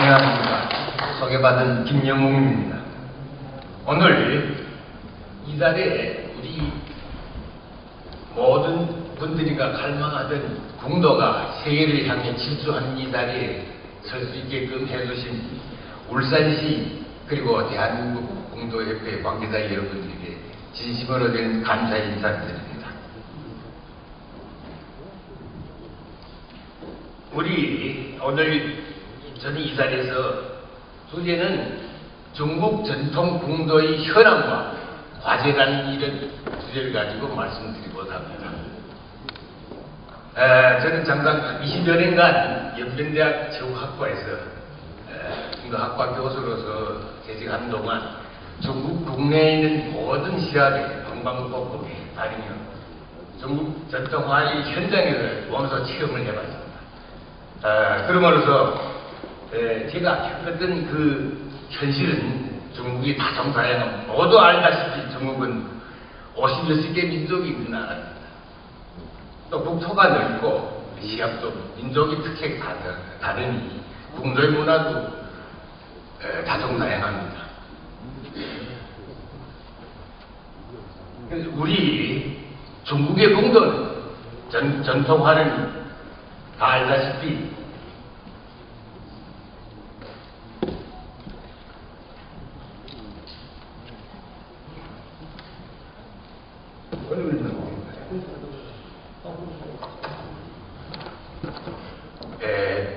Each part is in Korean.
안녕하십니까. 소개받은 김영웅입니다. 오늘 이 자리에 우리 모든 분들이가 갈망하던 궁도가 세계를 향해 질주하는 이 자리에 설 수 있게끔 해주신 울산시 그리고 대한민국 궁도협회 관계자 여러분들에게 진심으로 된 감사의 인사를 드립니다. 우리 오늘 저는 이 자리에서 주제는 중국 전통 궁도의 현황과 과제라는 이런 주제를 가지고 말씀드리고자 합니다. 저는 장장 20여 년간 연변대학 체육학과에서 궁도학과 교수로서 재직하는 동안 중국 국내에 있는 모든 시합에 방방곡곡에 다니며 중국 전통화의 현장에서 몸소 체험을 해봤습니다. 그러므로서 제가 겪었던 그 현실은 중국이 다종다양한 모두 알다시피 중국은 50여 개 민족이 있는 나라입니다. 또 국토가 넓고 시합도 민족의 특색이 다르니 궁도의 문화도 다종다양합니다. 우리 중국의 궁도는 전통화는 다 알다시피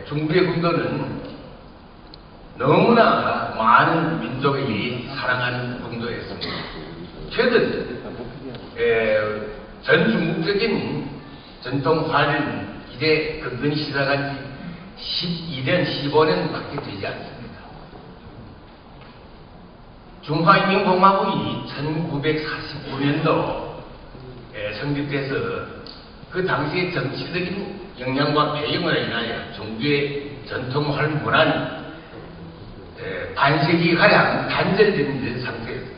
중국의 궁도는 너무나 많은 민족이 사랑하는 궁도였습니다. 최근 전 중국적인 전통화는 이제 근근히 시작한 지 12년, 15년밖에 되지 않습니다. 중화인민공화국이 1949년도 성립돼서 그 당시의 정치적인 영향과 배경으로 인하여 중국의 전통활 문화는 반세기가량 단절된 상태였습니다.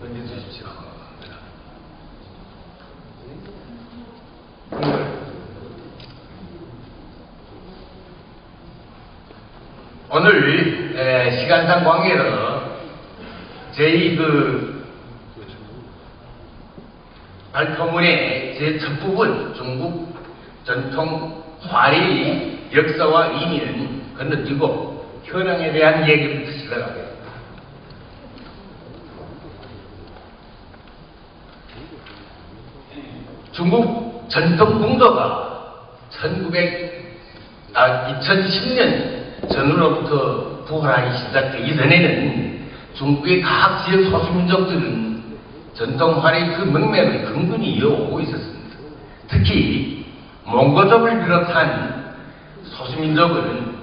먼저 주십시오. 오늘 시간상 관계로 저희 발표문의 제 첫 부분 중국 전통 화리의 역사와 의미는 건너뛰고 현황에 대한 얘기부터 시작하겠습니다. 중국 전통 궁도가 2010년 전후로부터 부활하기 시작되기 전에는 중국의 각 지역 소수민족들은 전통화의 그 맥락을 근근히 이어오고 있었습니다. 특히 몽고족을 비롯한 소수민족은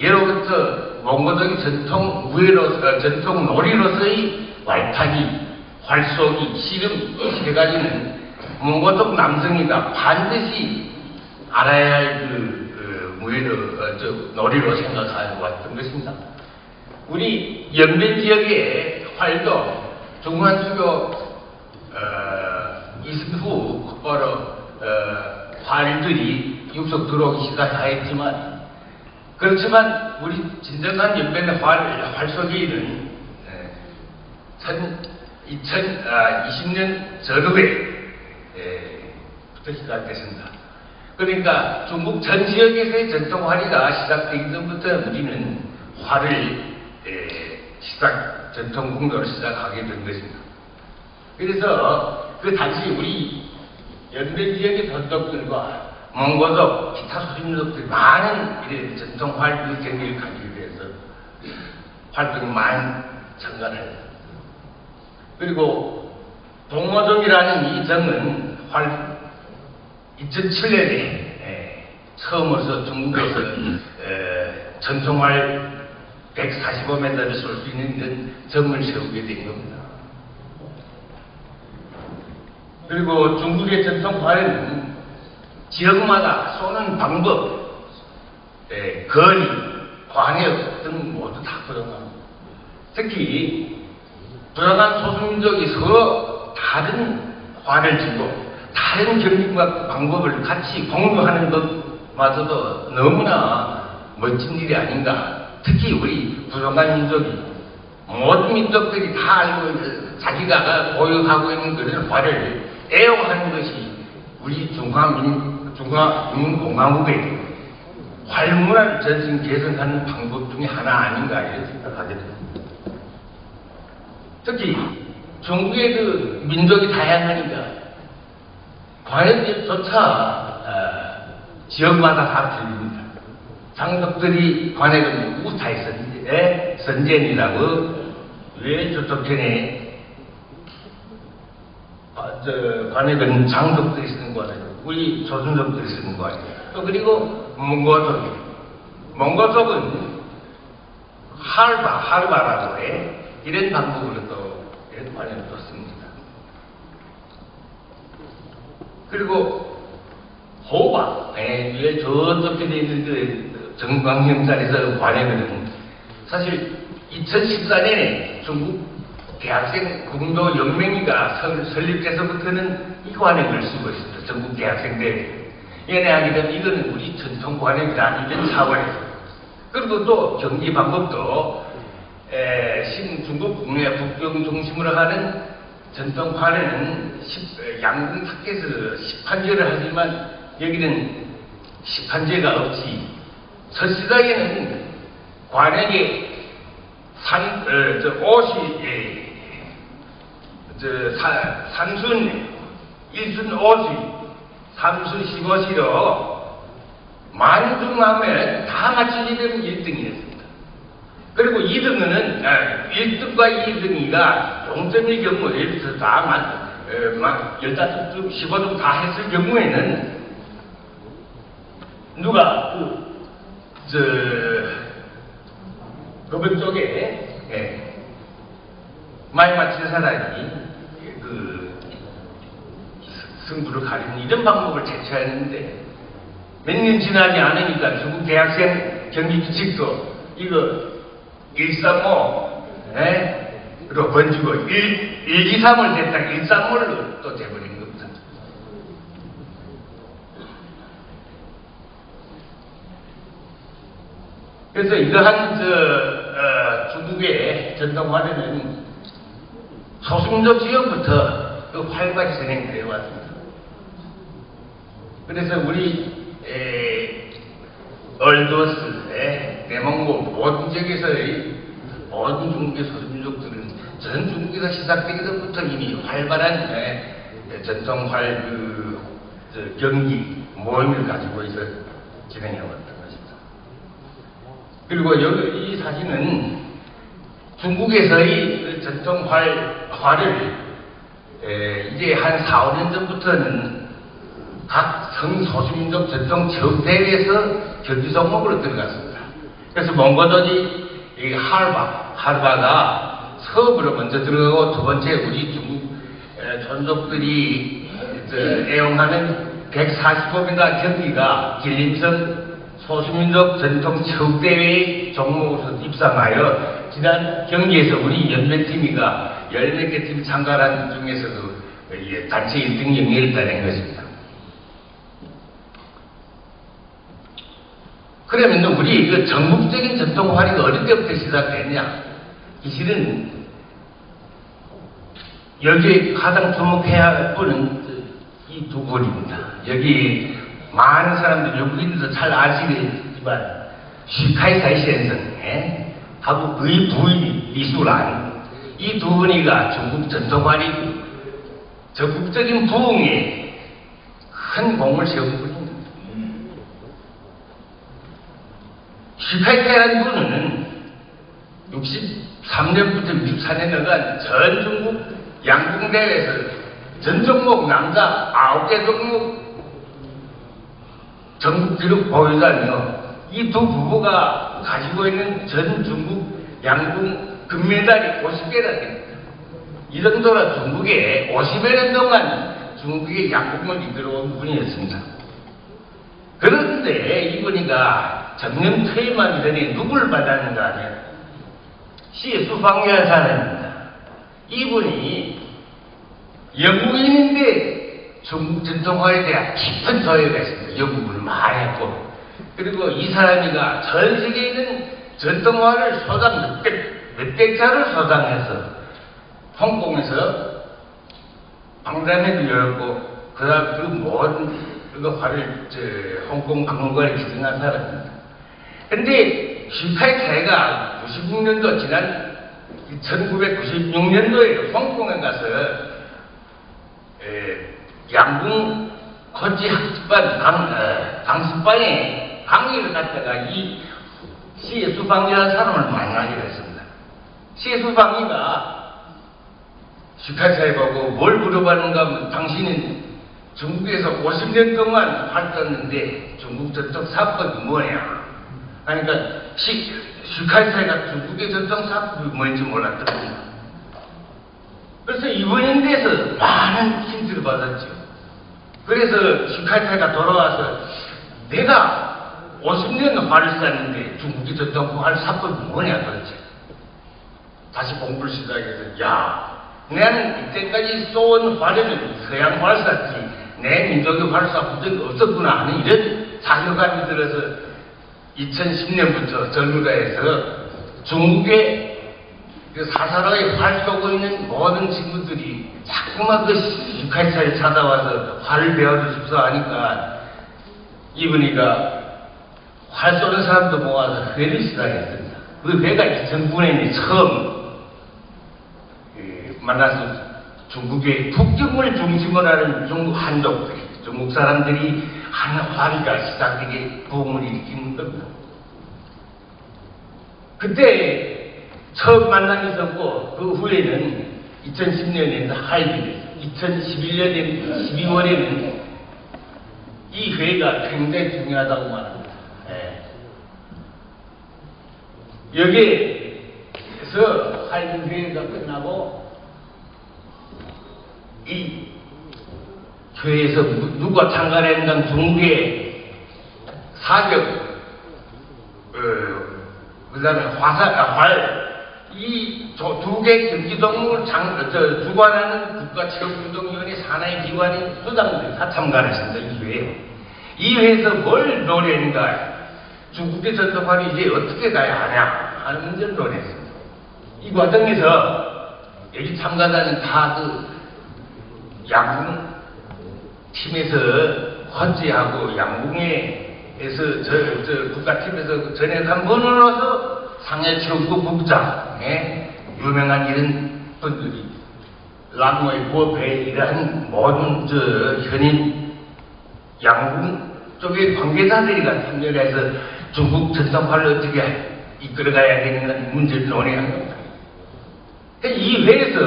예로부터 몽고족의 전통 무예로서, 전통 놀이로서의 말타기, 활쏘기, 씨름 이 세 가지는 몽고족 남성이가 반드시 알아야 할 놀이로 생각하고 왔던 것입니다. 우리 연변 지역의 활도 중한수교 이후 곧바로 활들이 육속 들어오기 시작하였지만 그렇지만 우리 진정한 연변의 활 속에는 2020년 전후에 부터 시작됐습니다. 그러니까 중국 전 지역에서의 전통 활이가 시작되기 전부터 우리는 활을 전통 궁도를 시작하게 된 것입니다. 그래서 그 당시 우리 연변 지역의 본독들과 몽고족, 기타 소수민족들이 많은 이런 전통 활 경기를 가지게 돼서 활동이 많이 증가를 그리고 동모족이라는 이 정은 2007년에 처음으로서 중국에서 전통활 145m를 쏠 수 있는 점을 세우게 된 겁니다. 그리고 중국의 전통활은 지역마다 쏘는 방법, 거리, 관역 등 모두 다 부정합니다. 특히 부정한 소수민족이 서로 다른 활을 쥐고 다른 경기과 방법을 같이 공유하는 것마저도 너무나 멋진 일이 아닌가. 특히 우리 부족한 민족이 모든 민족들이 다 알고 자기가 보유하고 있는 그런 화를 애용하는 것이 우리 중华民国공화국의 활문화를 전승 개선하는 방법 중에 하나 아닌가 이런 생각하게 됩니다. 특히 중국의 그 민족이 다양하니까 관에조차 지역마다 다 틀립니다. 장독들이 관에는 우타의 선전이라고 왜 저쪽 전에 관에는 장독들이 쓰는 거 아니에요. 우리 조선족들이 쓰는 거 아니에요. 또 그리고 몽고족은 하르바라고 해. 이런 방법으로 또 관에를 또 씁니다. 그리고 호바, 위에 저쪽에 있는 그 정광형산에서 관에는 사실 2014년에 중국 대학생 국민도 연맹위가 설립돼서부터는 이 관행을 쓰고 있습니다. 전국 대학생대회. 연애하게 되면 이거는 우리 전통 관행이다. 이런 차원에서. 그리고 또 경기 방법도 중국 국내 북경 중심으로 하는 전통 관행은 양궁 타켓에서 10판제를 하지만 여기는 10판제가 없이 첫 시작에는 관행에 옷이 산순, 일순 옷이, 삼순 15시로 만중하면 다 맞추게 되면 1등이었습니다. 그리고 2등은 1등과 2등이가 동점일 경우 예를 들어서 다 15등, 15등 다 했을 경우에는 누가 그분 쪽에 많이 맞춘 사람이 승부를 가리는 이런 방법을 제시했는데 몇 년 지나지 않으니까 중국 대학생 경기 규칙도 이거 135로 번지고 123을 됐다 135로 또 돼버린 겁니다. 그래서 이러한 중국의 전통화는 소수민족 지역부터 활발히 진행되어 왔습니다. 그래서 우리 얼도스, 내몽고 모든 지역에서의 모든 중국의 소수민족들은 전 중국에서 시작되기 전부터 이미 활발한 전통활 경기 모임을 가지고 있어 진행해 왔던 것입니다. 그리고 여기 이 사진은 중국에서의 전통활을 이제 한 4, 5년 전부터는 각 성소수민족 전통 체육대회에서 경기 종목으로 들어갔습니다. 그래서 몽고족이 이 하르바가 서부로 먼저 들어가고 두 번째 우리 중국 촌족들이 애용하는 145m 경기가 길림성 소수민족 전통 체육대회의 종목으로 입상하여 지난 경기에서 우리 연맹팀이가 10몇 개 팀 참가한 중에서도 단체 1등 영예를 따낸 것입니다. 그러면 우리 그 전국적인 전통활이가 어느 때부터 시작됐냐? 이 실은 여기에 가장 주목해야 할 분은 이 두 분입니다. 여기 많은 사람들 외국인들도 잘 아시겠지만 쉬카이사이先生 하고 그의 부인 리수란 이 두 분이가 중국 전통활이 전국적인 부흥에 큰 공을 세운 분입니다. 쉬카이사이라는 분은 63년부터 64년 동안 전 중국 양궁대회에서 전 종목 남자 9개 종목 전국 기록 보유자며 이 두 부부가 가지고 있는 전 중국 양궁 금메달이 50개나 됩니다. 이 정도로 중국에 50여 년 동안 중국의 양궁을 이끌어온 분이었습니다. 그런데 이분이가 정년 퇴임하기 전에 누굴 받았는가 하면 시수방이라는 사람입니다. 이분이 영국인인데 중국 전통화에 대한 깊은 소유가 있습니다. 영국을 많이 했고 그리고 이 사람이가 전 세계에 있는 전통화를 소장 몇백 차를 소장해서 홍콩에서 박람회도 열었고 그다음 그 모든 그 화를 홍콩 박물관에 기증한 사람입니다. 근데 슈카이차이가 96년도 지난 1996년도에 홍콩에 가서 양궁 코치 학습반 강습반에 강의를 갔다가 이 시예수방이라는 사람을 만나기로 했습니다. 시예수방이가 슈카이차이 보고 뭘 물어봤는가 하면 당신은 중국에서 50년 동안 활동했는데 중국 전통 사법이 뭐냐? 그러니까 슈카이차이가 중국의 전통 사법이 뭔지 몰랐던 겁니다. 그래서 이번에 대해서 많은 힌트를 받았죠. 그래서 슈카이차이가 돌아와서 내가 50년 활을 쐈는데 중국의 전통 활 사법이 뭐냐 도대체. 다시 공부를 시작해서 야 나는 이때까지 쏘은 활에는 서양 활 쐈지 내 민족의 활 쏴본 적이 없었구나 하는 이런 자괴감이 들어서 2010년부터 전무가에서 중국의 그 사사로이 활 쏘고 있는 모든 친구들이 자꾸만 그 슈카이차이를 찾아와서 활을 배워주십사 하니까 이분이가 활 쏘는 사람도 모아서 회를 시작했습니다. 그 회가 2009년에 처음 만나서 중국의 북경을 중심으로 하는 중국 한족들, 중국 사람들이 하는 화리가 시작되게 부흥을 일으키는 겁니다. 그때 처음 만남이 있었고 그 후에는 2010년에는 하이빈, 2011년에 12월에는 이 회의가 굉장히 중요하다고 말합니다. 여기에서 하이빈 회의가 끝나고 이 교회에서 누가 참가했던 중국의 사격, 그 다음에 활, 이 두 개 경기동물 주관하는 국가체육운동위원회 산하의 기관인 수장들이 다 참가했습니다. 이 회에. 이 회에서 뭘 논의했는가? 중국의 전통활이 이제 어떻게 가야 하냐? 하는 문제를 논의했습니다. 이 과정에서 여기 참가자는 다 양궁 팀에서 헌지하고 양궁에서 저 국가팀에서 전역한 분으로서 상해체육부 부부장 유명한 이런 분들이 랑모의 부업에 이러한 모든 현인 양궁 쪽의 관계자들이가 참여해서 중국 전통화를 어떻게 이끌어가야 되는 문제를 논의한 겁니다. 이 회에서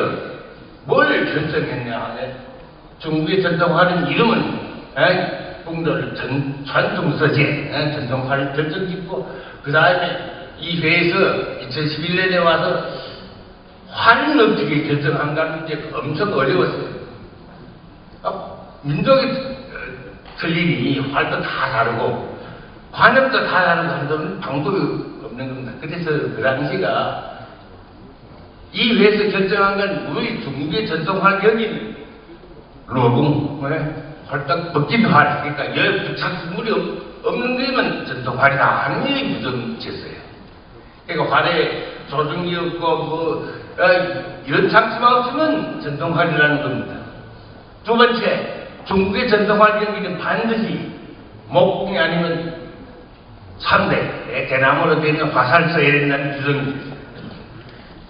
뭘 결정했냐 하면 중국의 전통화는 이름은 공도를传统서재 전통화를 결정짓고 그 다음에 이 회에서 2011년에 와서 화는 어떻게 결정한가 문제가 엄청 어려웠어요. 민족이 틀리니 활도 다 다르고 관음도 다 다르고 한다면 방법이 없는 겁니다. 그래서 그 당시가 이 회에서 결정한 건 우리 중국의 전통화 경기는 로궁, 활동 벗긴 활, 그러니까 열 부착물이 없는 데만 전통활이다 하는 게 무정지였어요. 그러니까 활에 조중이 없고 이런 장치만 없으면 전통활이라는 겁니다. 두 번째, 중국의 전통활 경기는 반드시 목궁이 아니면 참대, 대나무로 되는 화살을 써야 된다는 규정입니다.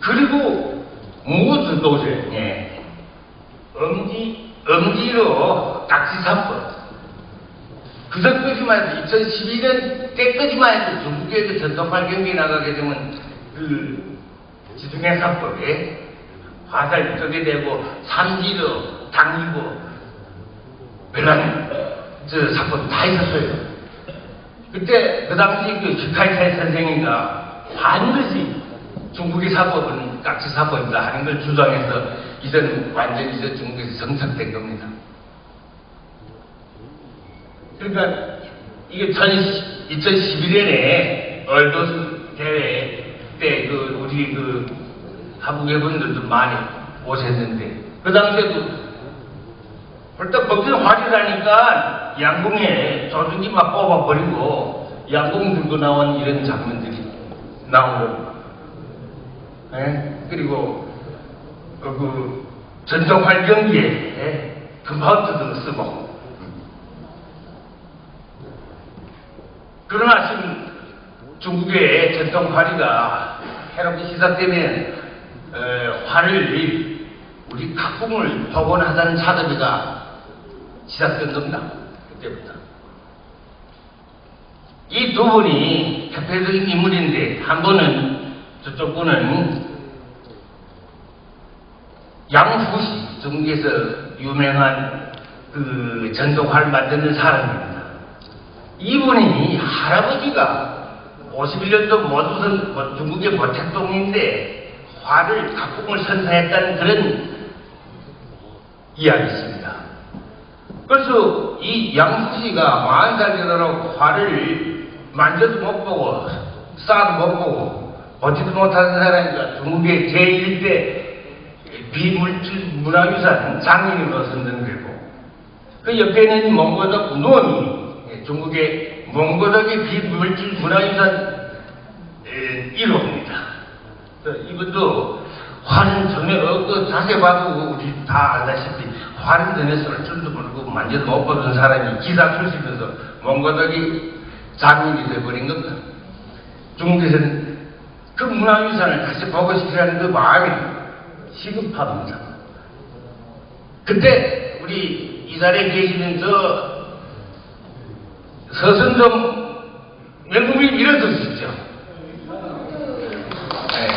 그리고 무드도제, 엄지로 딱지사법. 그 전까지만 해도 2012년 때까지만 해도 중국의 그 전통활 경기에 나가게 되면 그 지중해 사법에 화살 쏘게 되고 삼지로 당기고 별난 사법 다 있었어요. 그때 그 당시 그 슈카이차이 선생이가 반드시 중국의 사법은 깍지 사법이다 하는 걸 주장해서 이제는 완전히 중국에서 정착된 겁니다. 그러니까 이게 2011년에 얼도스 대회 때 우리 하북의 분들도 많이 오셨는데 그 당시에도 홀딱 벗긴 활이라니까 양궁에 조준기 막 뽑아버리고 양궁 들고 나온 이런 장면들이 나오고, 예? 그리고 그 전통 활 경기에 예? 금파우트도 쓰고. 그러나 지금 중국의 전통 활이가 해롭게 시작되면 활을 우리 각국을 복원하자는 차도비가 시작된 겁니다. 그때부터. 이 두 분이 대표적인 인물인데, 한 분은, 저쪽 분은 양후시, 중국에서 유명한 그 전통활 만드는 사람입니다. 이분이 할아버지가 51년도 모두선 중국의 모택동인데 활을 각국을 선사했다는 그런 이야기 있습니다. 그래서 이 양수씨가 40살 되도록 활을 만져도 못 보고 쏴도 못 보고 보지도 못하는 사람이니까 중국의 제1대 비물질 문화유산 장인으로 선정되고, 그 옆에는 몽고덕 노미, 중국의 몽고덕의 비물질 문화유산 1호입니다. 이분도 활은 전혀 자세히 봐도 우리 다 알다시피 활은 전혀 쏠 줄도 모르고 만져도 못 보던 사람이 기사 출시면서 몽고덕이 장인이 되어버린 겁니다. 중국에서는 그 문화유산을 다시 보고싶으라는 그 마음이 시급합니다. 그때 우리 이 자리에 계시는 저 서선정 명국님 일어서시죠. 네.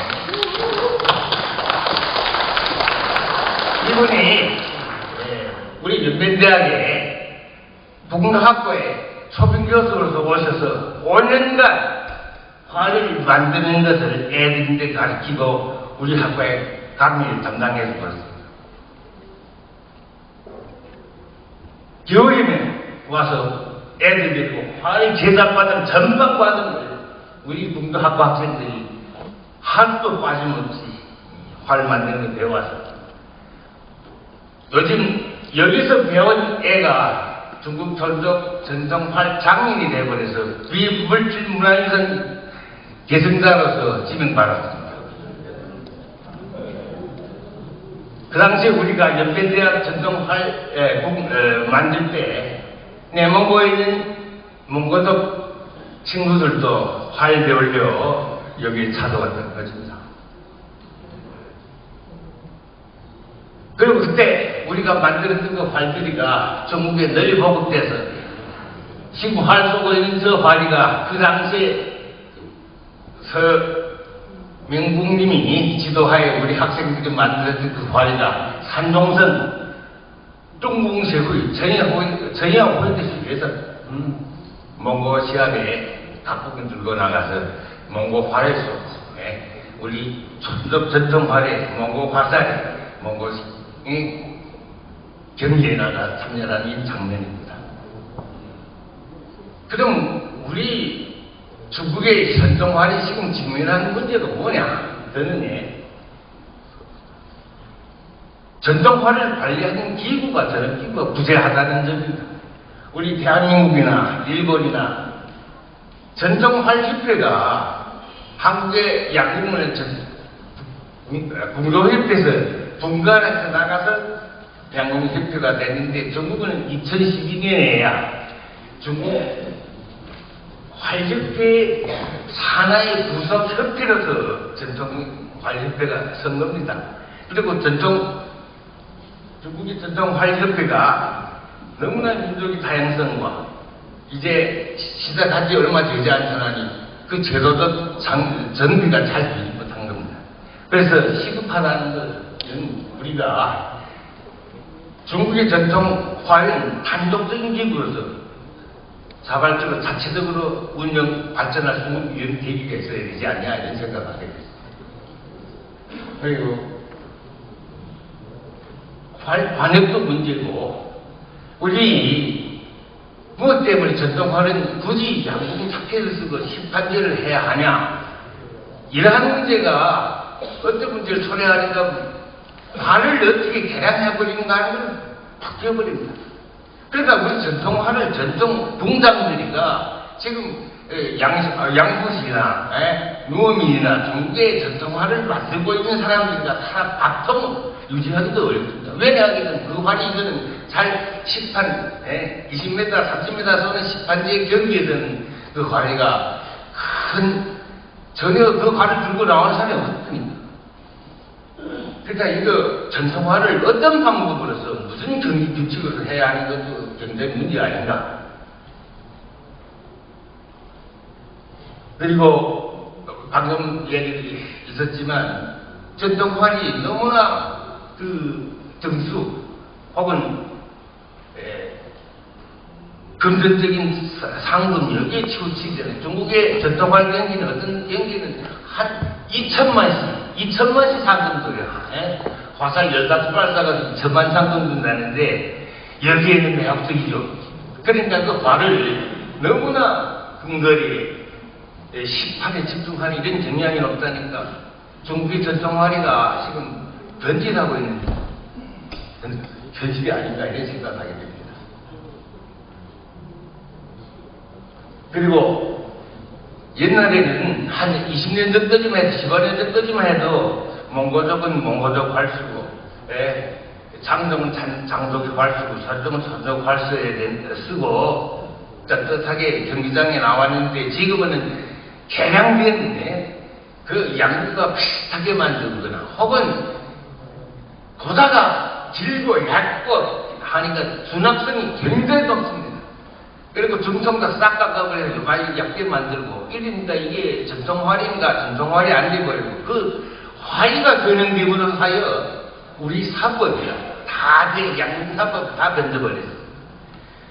이분이 우리 연변대학에 북문학과에 초빙교수로서 오셔서 5년간 화를 만드는 것을 애들인데 가르치고 우리 학과에 강의를 담당해서 그렇습니다. 겨울이면 와서 애들 데리고 화를 제작받은 전방 과정을 우리 북문학과 학생들이 한도 빠짐없이 활 만드는 걸 배워서 요즘 여기서 배운 애가 중국 전통활 장인이 되어버려서 비물질 문화유산 계승자로서 지명받았습니다. 그 당시에 우리가 연변대학 전통활 만들 때 내몽고에 있는 몽고덕 친구들도 활 배우려 여기에 찾아왔던 것입니다. 그리고 그때 우리가 만들었던 그 활들이가 전국에 널리 보급돼서 지금 활 쏘고 있는 저 활이가 그 당시에 서명국님이 지도하에 우리 학생들이 만들었던 그 활이가 산종선 뚱궁세후의 전야 호위대시 위해서 몽고 시합에 각국을 들고 나가서 몽고 활에 쏘고 우리 전통 활에 몽고 화살에 몽고 경기에 나가 참여하는 이 장면입니다. 그럼 우리 중국의 전통활이 지금 직면하는 문제가 뭐냐? 저는 전통활을 관리하는 기구가 저런 기구가 부재하다는 점입니다. 우리 대한민국이나 일본이나 전통활협회가 한국의 양궁을 궁로협회에서 분간해서 나가서 양궁협회가 됐는데 중국은 2012년에야 중국 활협회 산하의 부속협회로서 전통활협회가 선 겁니다. 그리고 중국의 전통활협회가 너무나 민족의 다양성과 이제 시작한 지 얼마 되지 않더니 그 제도적 정비가 잘 되지 못한 겁니다. 그래서 시급하다는 것은 우리가 중국의 전통활은 단독적인 기구로서 자발적으로 자체적으로 발전할 수 있는 이런 계기가 있어야 되지 않냐 이런 생각을 하게 됐습니다. 그리고 관역도 문제고 우리 무엇 때문에 전통활은 굳이 양궁 자켓을 쓰고 심판제를 해야 하냐 이러한 문제가 어떤 문제를 초래하니까 활을 어떻게 개량해버리는가 하는 걸 바뀌어버립니다. 그러니까 우리 전통활을 전통 붕장들이가 지금 양구시나 누어민이나 중국의 전통화를 만들고 있는 사람들과 다 바통 유지하기도 어렵습니다. 왜냐하면 그 활이 이거는 잘 시판 20m, 30m 쏘는 시판지의 경기에서는 그 활이가 전혀 그 활을 들고 나오는 사람이 없습니다. 그러니까 이거 전통화를 어떤 방법으로서 무슨 경기 규칙으로 해야 하는 것도 굉장히 문제 아닌가. 그리고 방금 얘기 있었지만 전통활이 너무나 그 정수 혹은 금전적인 상금 여기에 치우치잖아요. 중국의 전통활 경기는 어떤 경기는 한 2천만씩 상금 들여요. 화살 15발사가 2천만 상금 든다는데 여기에는 매합적이죠. 그러니까 그 활을 너무나 근거리에 시판에 집중하는 이런 경향이 없다니까 중국의 전통활이가 지금 변질하고 있는 현실이 아닌가 이런 생각하게 됩니다. 그리고 옛날에는 한 20년 전까지만 해도 15년 전까지만 해도 몽고족은 몽고족 활수고 장족은 장족 활수고 설족은 설족 활수에 쓰고 떳떳하게 경기장에 나왔는데 지금은 개량된 그 양구가 비슷하게 만들거나 혹은 보다가 길고 얇고 하니까 준합성이 굉장히 높습니다. 그리고 중성도 싹 깎아버려서 많이 얇게 만들고 이러니까 이게 전통활인가 전통활이 안 되버리고 그 활이가 변형됨으로 하여 우리 사법이야 다 양사법 다 변져버렸어.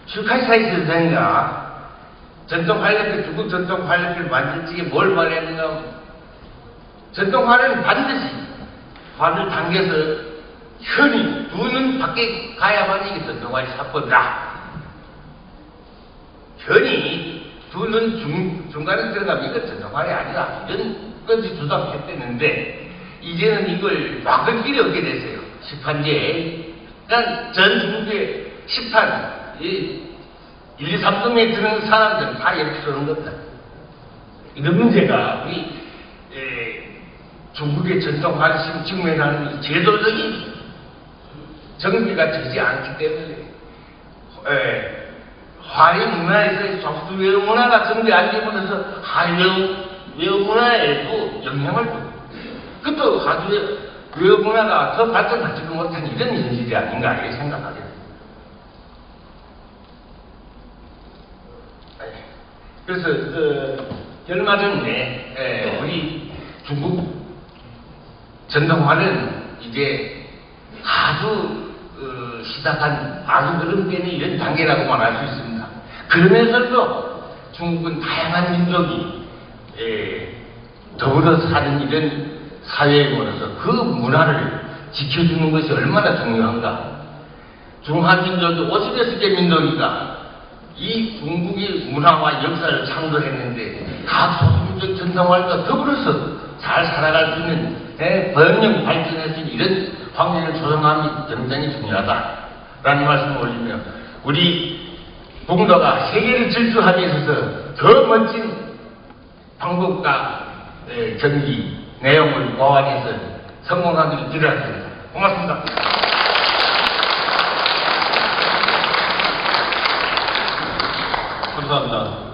슈카이사이 선생이가 전통활력을 중국 전통활력을 만들 적에 뭘 말했는가. 전통활은 반드시 활을 당겨서 현이 두 눈 밖에 가야만 이게 전통활이 사법이다. 현이 두 눈 중간에 들어가면 이건 전통활이 아니다. 이런 것이 주장했댔는데 이제는 이걸 막을 길이 없게 됐어요. 시판제에. 그러니까 전 중국의 시판 1, 2, 3등에 드는 사람들은 다 이렇게 쓰는 겁니다. 이런 문제가 우리 중국의 전통활 측면에는 제도적인 정비가 되지 않기 때문에 활의 문화에서 외어 문화가 정비 안 되면서 외어 문화에도 영향을 줍니다. 그것도 아주 외어 문화가 더 발전하지 못한 이런 현실이 아닌가 이렇게 생각하게 됩니다. 그래서 얼마 전에 우리 중국 전통화는 이제 아주 시작한 아주 그런 때는 이런 단계라고 말할 수 있습니다. 그러면서도 중국은 다양한 민족이 더불어 사는 이런 사회임으로써 그 문화를 지켜주는 것이 얼마나 중요한가. 중화민족이 56개 민족이가 이 중국의 문화와 역사를 창조했는데 각 소수민족 전통활과 더불어서 잘 살아갈 수 있는 번영 발전할 수 있는 이런 환경을 조성함이 굉장히 중요하다라는 말씀을 올리며 우리 동도가 세계를 질주하기 위해서 더 멋진 방법과 경기 내용을 보완해서 성공하기를 기대하겠습니다. 고맙습니다. 감사합니다.